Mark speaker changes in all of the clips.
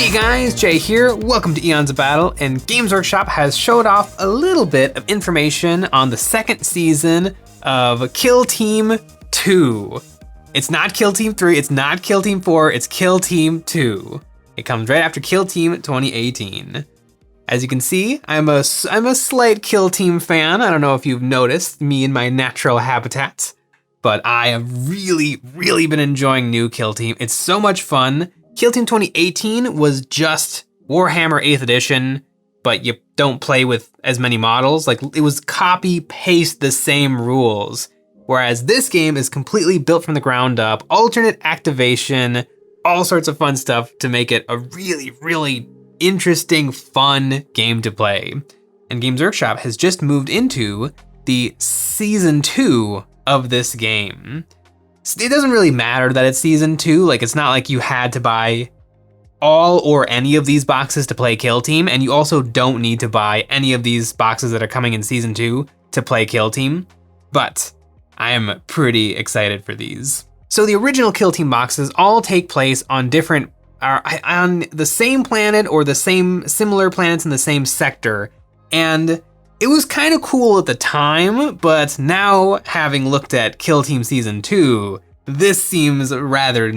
Speaker 1: Hey guys, Jay here. Welcome to Eons of Battle, and Games Workshop has showed off a little bit of information on the second season of Kill Team 2. It's not Kill Team 3, it's not Kill Team 4, it's Kill Team 2. It comes right after Kill Team 2018. As you can see, I'm a slight Kill Team fan. I don't know if you've noticed me in my natural habitat, but I have really been enjoying new Kill Team. It's so much fun. Kill Team 2018 was just Warhammer 8th edition, but you don't play with as many models. Like, it was copy paste the same rules. Whereas this game is completely built from the ground up, alternate activation, all sorts of fun stuff to make it a really interesting, fun game to play. And Games Workshop has just moved into the season 2 of this game. It doesn't really matter that it's season 2. Like, it's not like you had to buy all or any of these boxes to play Kill Team, and you also don't need to buy any of these boxes that are coming in season 2 to play Kill Team. But I am pretty excited for these. So the original Kill Team boxes all take place on on the same planet or the similar planets in the same sector. And it was kind of cool at the time, but now having looked at Kill Team Season 2, this seems rather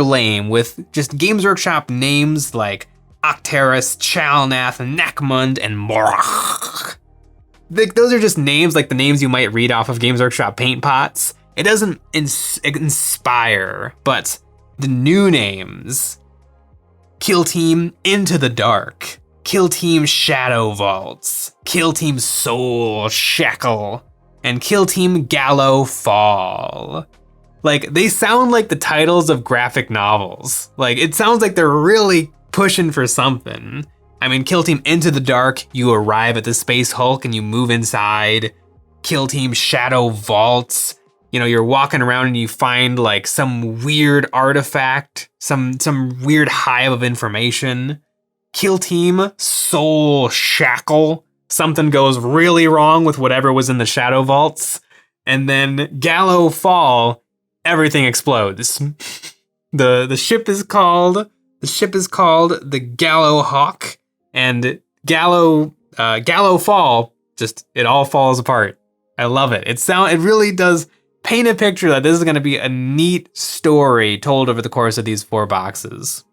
Speaker 1: lame with just Games Workshop names like Octerus, Chalnath, Nakmund, and Morach. Those are just names like the names you might read off of Games Workshop paint pots. It doesn't inspire, but the new names: Kill Team Into the Dark, Kill Team Shadow Vaults, Kill Team Soul Shackle, and Kill Team Gallow Fall. Like, they sound like the titles of graphic novels. Like, it sounds like they're really pushing for something. I mean, Kill Team Into the Dark, you arrive at the Space Hulk and you move inside. Kill Team Shadow Vaults, you know, you're walking around and you find like some weird artifact, some weird hive of information. Kill Team Soul Shackle, something goes really wrong with whatever was in the Shadow Vaults. And then Gallow Fall, everything explodes. The ship is called the Gallow Hawk, and Gallow Fall, just it all falls apart. I love it. It really does paint a picture that this is going to be a neat story told over the course of these 4 boxes.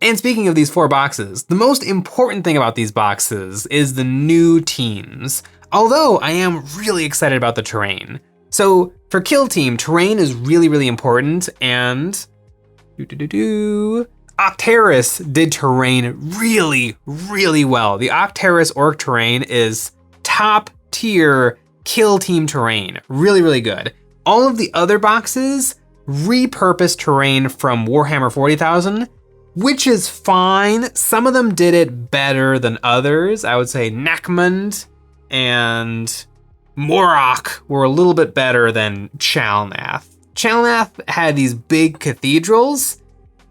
Speaker 1: And speaking of these 4 boxes, the most important thing about these boxes is the new teams. Although I am really excited about the terrain. So for Kill Team, terrain is really important, and Octerus did terrain really well. The Octerus orc terrain is top tier Kill Team terrain. Really good. All of the other boxes repurposed terrain from Warhammer 40,000, which is fine. Some of them did it better than others. I would say Nakmund and Morach were a little bit better than Chalnath. Chalnath had these big cathedrals,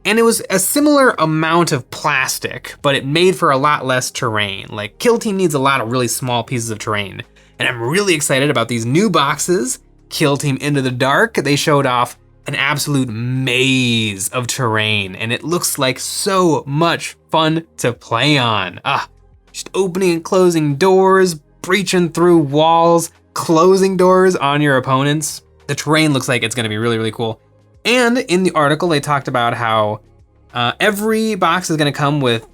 Speaker 1: and it was a similar amount of plastic, but it made for a lot less terrain. Like, Kill Team needs a lot of really small pieces of terrain. And I'm really excited about these new boxes. Kill Team Into the Dark, they showed off an absolute maze of terrain, and it looks like so much fun to play on. Just opening and closing doors, breaching through walls, closing doors on your opponents. The terrain looks like it's gonna be really cool. And in the article, they talked about how every box is gonna come with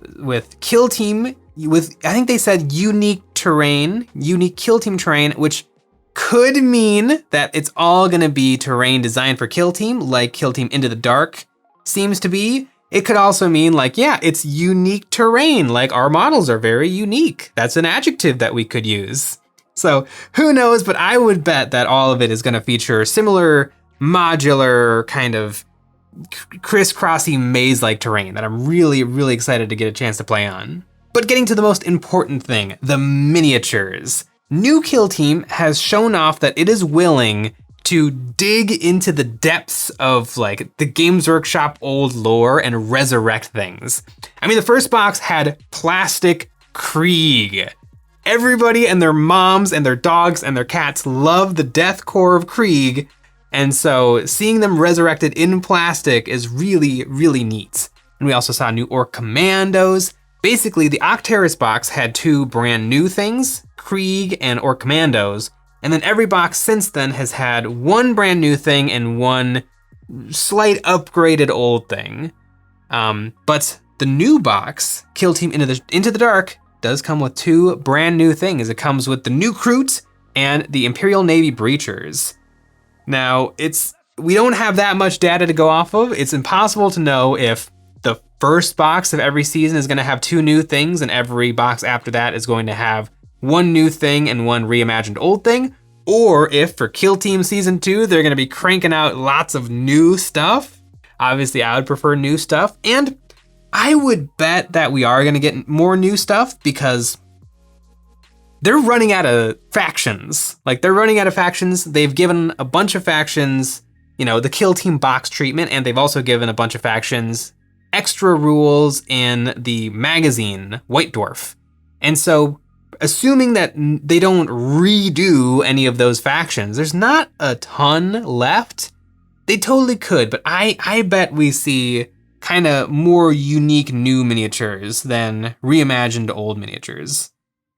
Speaker 1: Kill Team, with, I think they said unique Kill Team terrain, which could mean that it's all gonna be terrain designed for Kill Team, like Kill Team Into the Dark seems to be. It could also mean like, yeah, it's unique terrain, like our models are very unique. That's an adjective that we could use. So who knows, but I would bet that all of it is gonna feature similar modular kind of crisscrossy maze-like terrain that I'm really excited to get a chance to play on. But getting to the most important thing, the miniatures. New Kill Team has shown off that it is willing to dig into the depths of like the Games Workshop old lore and resurrect things. I mean, the first box had plastic Krieg. Everybody and their moms and their dogs and their cats love the death core of Krieg, and so seeing them resurrected in plastic is really neat. And we also saw new Orc Commandos. Basically, the Octeris box had 2 brand new things, Krieg and Orc Commandos. And then every box since then has had 1 brand new thing and 1 slight upgraded old thing. But the new box, Kill Team Into the Dark, does come with 2 brand new things. It comes with the new Kroot and the Imperial Navy Breachers. Now, we don't have that much data to go off of. It's impossible to know if the first box of every season is going to have 2 new things and every box after that is going to have 1 new thing and 1 reimagined old thing, or if for Kill Team Season 2, they're going to be cranking out lots of new stuff. Obviously, I would prefer new stuff, and I would bet that we are going to get more new stuff because they're running out of factions. They're running out of factions. They've given a bunch of factions, the Kill Team box treatment, and they've also given a bunch of factions extra rules in the magazine, White Dwarf. And so, assuming that they don't redo any of those factions, there's not a ton left. They totally could, but I bet we see kind of more unique new miniatures than reimagined old miniatures.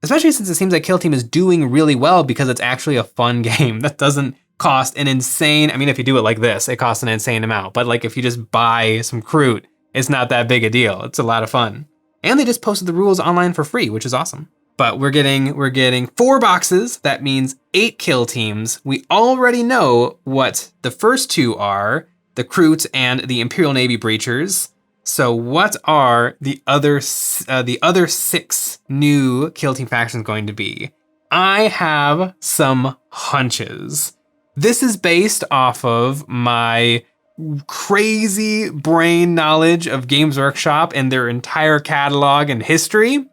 Speaker 1: Especially since it seems like Kill Team is doing really well because it's actually a fun game that doesn't cost an insane, if you do it like this, it costs an insane amount. But if you just buy some Kroot, it's not that big a deal. It's a lot of fun. And they just posted the rules online for free, which is awesome. But we're getting 4 boxes. That means 8 kill teams. We already know what the first 2 are, the Kroot and the Imperial Navy Breachers. So what are the other 6 new kill team factions going to be? I have some hunches. This is based off of my crazy brain knowledge of Games Workshop and their entire catalog and history.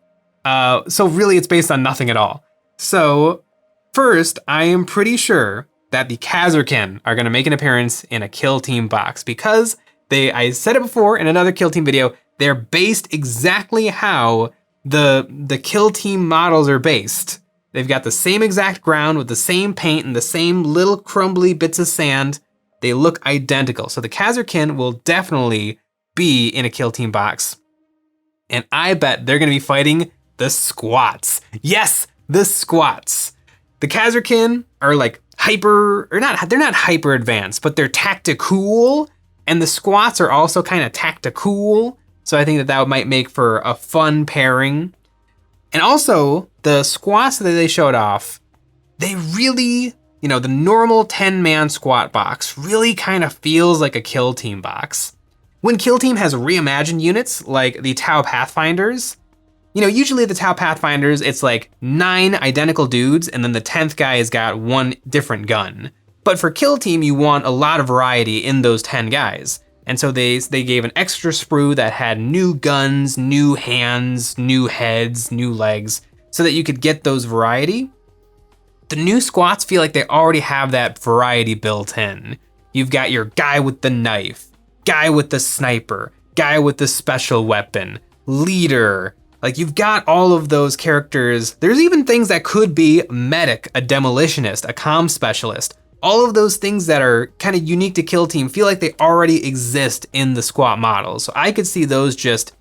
Speaker 1: So really it's based on nothing at all. So first, I am pretty sure that the Khazarkin are going to make an appearance in a Kill Team box because I said it before in another Kill Team video, they're based exactly how the Kill Team models are based. They've got the same exact ground with the same paint and the same little crumbly bits of sand. They look identical. So the Khazarkin will definitely be in a Kill Team box. And I bet they're going to be fighting the Squats. Yes, the Squats. The Khazarkin are they're not hyper advanced, but they're tactical. And the Squats are also kind of tactical. So I think that might make for a fun pairing. And also, the Squats that they showed off, they really, the normal 10-man squat box really kind of feels like a Kill Team box. When Kill Team has reimagined units like the Tau Pathfinders, usually the Tau Pathfinders, it's 9 identical dudes and then the 10th guy has got 1 different gun. But for Kill Team, you want a lot of variety in those 10 guys. And so they gave an extra sprue that had new guns, new hands, new heads, new legs, so that you could get those variety. The new Squats feel like they already have that variety built in. You've got your guy with the knife, guy with the sniper, guy with the special weapon, leader. You've got all of those characters. There's even things that could be medic, a demolitionist, a comm specialist. All of those things that are kind of unique to Kill Team feel like they already exist in the Squat models. So I could see those just,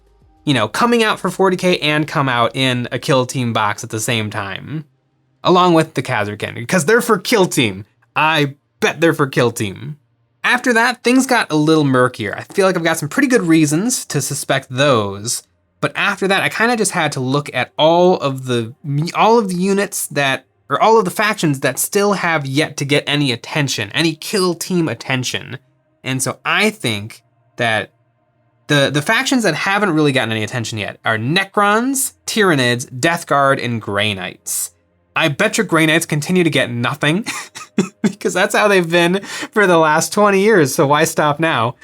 Speaker 1: coming out for 40K and come out in a Kill Team box at the same time. Along with the Khazarkin, because they're for Kill Team. I bet they're for Kill Team. After that, things got a little murkier. I feel like I've got some pretty good reasons to suspect those. But after that, I kind of just had to look at all of the units all of the factions that still have yet to get any attention, any Kill Team attention. And so I think that the factions that haven't really gotten any attention yet are Necrons, Tyranids, Death Guard, and Grey Knights. I bet your Grey Knights continue to get nothing because that's how they've been for the last 20 years. So why stop now?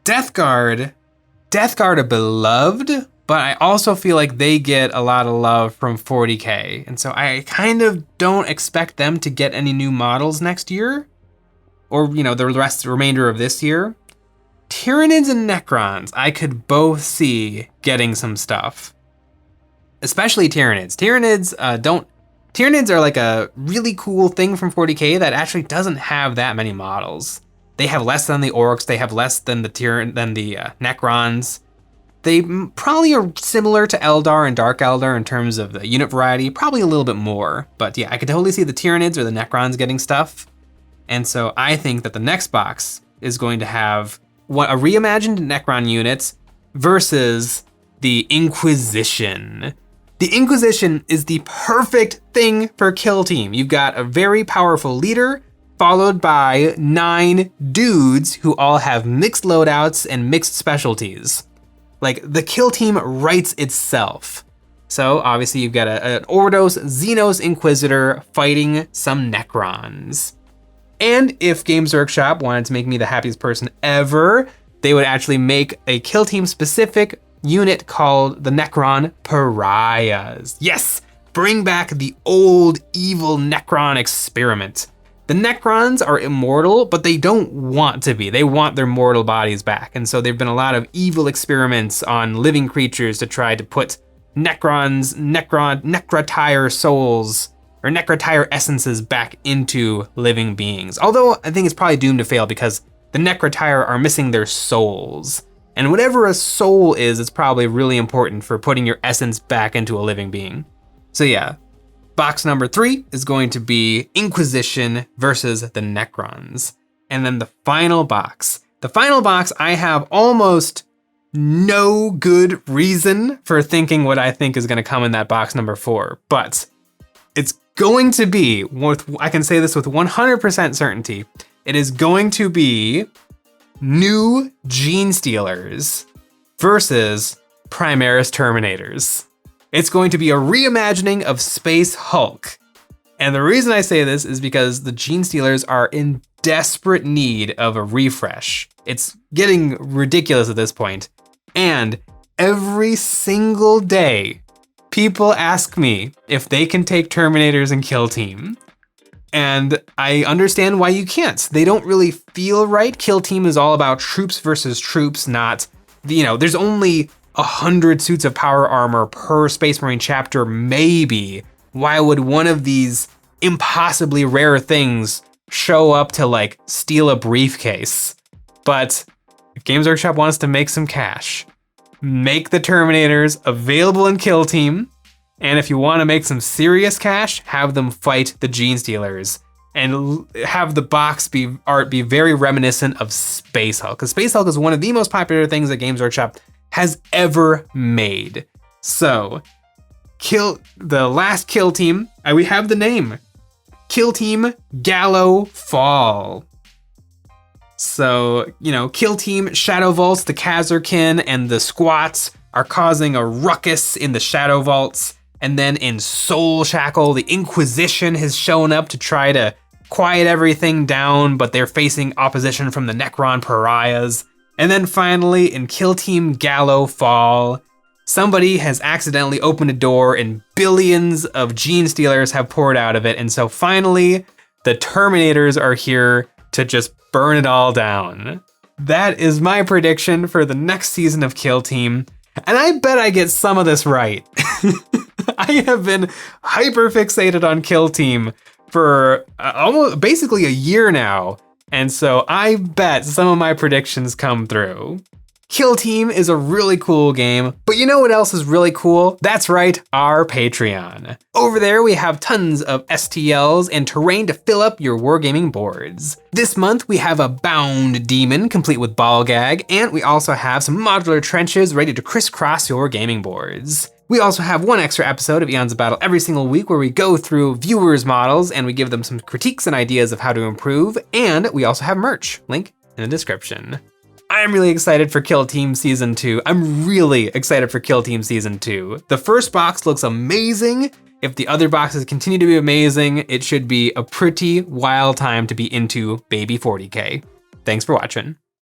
Speaker 1: Death Guard are beloved, but I also feel like they get a lot of love from 40K. And so I kind of don't expect them to get any new models next year or, the remainder of this year. Tyranids and Necrons, I could both see getting some stuff. Especially Tyranids. Tyranids are a really cool thing from 40K that actually doesn't have that many models. They have less than the orcs. They have less than the Necrons. They probably are similar to Eldar and Dark Eldar in terms of the unit variety, probably a little bit more. But yeah, I could totally see the Tyranids or the Necrons getting stuff. And so I think that the next box is going to have a reimagined Necron unit versus the Inquisition. The Inquisition is the perfect thing for Kill Team. You've got a very powerful leader, followed by 9 dudes who all have mixed loadouts and mixed specialties. Like, the Kill Team writes itself. So obviously you've got an Ordos Xenos Inquisitor fighting some Necrons. And if Games Workshop wanted to make me the happiest person ever, they would actually make a Kill Team specific unit called the Necron Pariahs. Yes, bring back the old evil Necron experiment. The Necrons are immortal, but they don't want to be. They want their mortal bodies back. And so there've been a lot of evil experiments on living creatures to try to put necrotire souls or necrotire essences back into living beings. Although I think it's probably doomed to fail because the necrotire are missing their souls. And whatever a soul is, it's probably really important for putting your essence back into a living being. So yeah. Box number 3 is going to be Inquisition versus the Necrons. And then the final box. The final box, I have almost no good reason for thinking what I think is going to come in that box number 4. But it's going to be, I can say this with 100% certainty, it is going to be new Gene Stealers versus Primaris Terminators. It's going to be a reimagining of Space Hulk. And the reason I say this is because the Gene Stealers are in desperate need of a refresh. It's getting ridiculous at this point. And every single day, people ask me if they can take Terminators and Kill Team. And I understand why you can't. They don't really feel right. Kill Team is all about troops versus troops, not, there's only 100 suits of power armor per Space Marine chapter, maybe. Why would one of these impossibly rare things show up to steal a briefcase? But if Games Workshop wants to make some cash, make the Terminators available in Kill Team. And if you want to make some serious cash, have them fight the Gene Stealers. And have the box art be very reminiscent of Space Hulk. Because Space Hulk is one of the most popular things that Games Workshop has ever made. So, the last Kill Team, we have the name. Kill Team Gallow Fall. So, Kill Team Shadow Vaults, the Khazarkin and the Squats are causing a ruckus in the Shadow Vaults. And then in Soul Shackle, the Inquisition has shown up to try to quiet everything down, but they're facing opposition from the Necron Pariahs. And then finally, in Kill Team Gallow Fall, somebody has accidentally opened a door and billions of Gene Stealers have poured out of it. And so finally, the Terminators are here to just burn it all down. That is my prediction for the next season of Kill Team. And I bet I get some of this right. I have been hyper fixated on Kill Team for almost basically a year now. And so I bet some of my predictions come through. Kill Team is a really cool game, but you know what else is really cool? That's right, our Patreon. Over there we have tons of STLs and terrain to fill up your wargaming boards. This month we have a Bound Demon complete with ball gag, and we also have some modular trenches ready to crisscross your gaming boards. We also have one extra episode of Eons of Battle every single week where we go through viewers' models and we give them some critiques and ideas of how to improve, and we also have merch, link in the description. I'm really excited for Kill Team Season 2. I'm really excited for Kill Team Season 2. The first box looks amazing. If the other boxes continue to be amazing, it should be a pretty wild time to be into baby 40K. Thanks for watching.